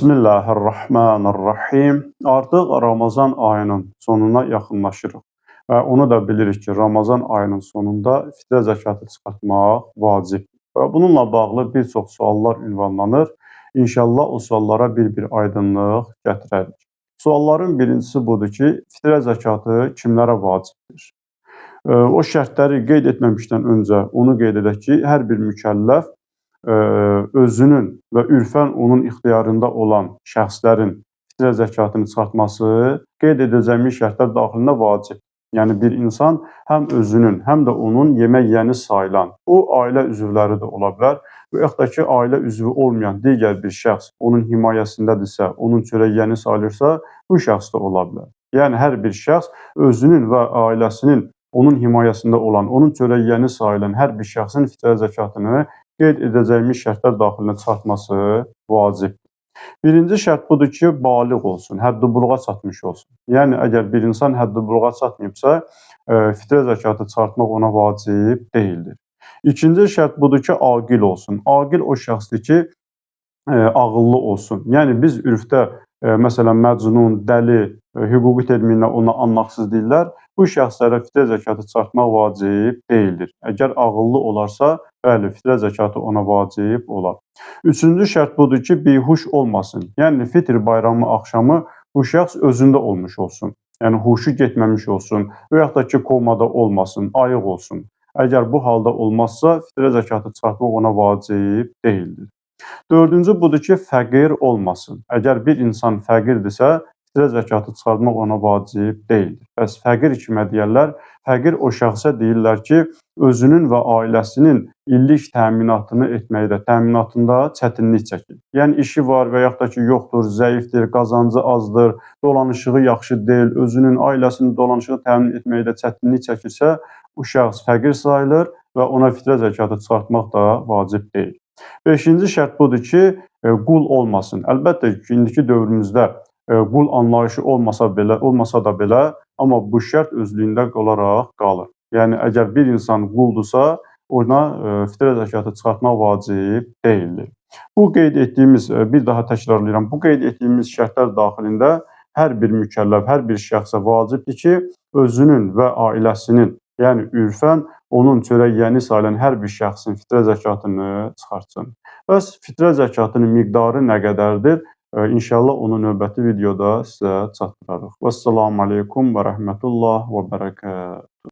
Bismillahirrahmanirrahim. Artıq Ramazan ayının sonuna yaxınlaşırıq və onu da bilirik ki, Ramazan ayının sonunda fitrə zəkatı çıxartmaq vacibdir. Və bununla bağlı bir çox suallar ünvanlanır. İnşallah o suallara bir aydınlıq gətirərik. Sualların birincisi budur ki, fitrə zəkatı kimlərə vacibdir? O şərtləri qeyd etməmişdən öncə onu qeyd edək ki, hər bir mükəlləf özünün və ürfən onun ixtiyarında olan şəxslərin fitrə zəkatını çıxartması qeyd edəcəyimiz şərtlər daxilində vacib. Yəni bir insan həm özünün, həm də onun yemək yeyəni sayılan, o ailə üzvləri də ola bilər və yaxud da ki, ailə üzvü olmayan digər bir şəxs onun himayəsindədirsə, onun çörək yeyəni sayılırsa, bu şəxs də ola bilər. Yəni hər bir şəxs özünün və ailəsinin onun himayəsində olan, onun çörək yeyəni sayılan hər bir şəxsin fitrə zəkatını qeyd edəcəyimiz şərtlər daxilində çıxartması vacibdir. Birinci şərt budur ki, baliq olsun, həddi buluğa çatmış olsun. Yəni, əgər bir insan həddi buluğa çatmayıbsa, fitrə zəkatı çıxartmaq ona vacib deyildir. İkinci şərt budur ki, aqil olsun. Aqil o şəxsdir ki, ağıllı olsun. Yəni, biz ürfdə, məsələn, məcnun, dəli, hüquqi terminlə ona anlaqsız deyirlər. Bu şəxslərə fitrə zəkatı çıxartmaq vacib deyildir. Əgər ağıllı olarsa, bəli, fitrə zəkatı ona vacib olar. Üçüncü şərt budur ki, bihuş olmasın. Yəni, fitr bayramı axşamı bu şəxs özündə olmuş olsun. Yəni, huşu getməmiş olsun və yaxud da ki, komada olmasın, ayıq olsun. Əgər bu halda olmazsa, fitrə zəkatı çıxartmaq ona vacib deyildir. Dördüncü budur ki, fəqir olmasın. Əgər bir insan fəqirdirsə, fitrə zəkatı çıxartmaq ona vacib deyildir. Bəs fəqir kimə deyərlər? Fəqir o şəxsə deyirlər ki, özünün və ailəsinin illik təminatını etməkdə, təminatında çətinlik çəkir. Yəni, işi var və yaxud da ki, yoxdur, zəifdir, qazancı azdır, dolanışığı yaxşı deyil, özünün, ailəsinin dolanışığı təmin etməkdə çətinlik çəkirsə, bu şəxs fəqir sayılır və ona fitrə zəkatı çıxartmaq da vacib deyil. Beşinci şərt budur ki, qul olmasın. Əlbəttə ki, indiki dövrümüzdə qul anlayışı olmasa da belə, amma bu şərt özlüyündə olaraq qalır. Yəni, əgər bir insan quldursa, ona fitrə zəkatı çıxartmaq vacib deyildir. Bu qeyd etdiyimiz, bir daha təkrarlayıram, bu qeyd etdiyimiz şərtlər daxilində hər bir mükəlləf, hər bir şəxsə vacibdir ki, özünün və ailəsinin, yəni ürfən onun çörək yeyəni sayılan hər bir şəxsin fitrə zəkatını çıxartsın. Bəs fitrə zəkatının miqdarı nə qədərdir? İnşallah onu növbəti videoda sizə çatdırarıq. Vəssalamu aleykum və rəhmətullah və bərəkət.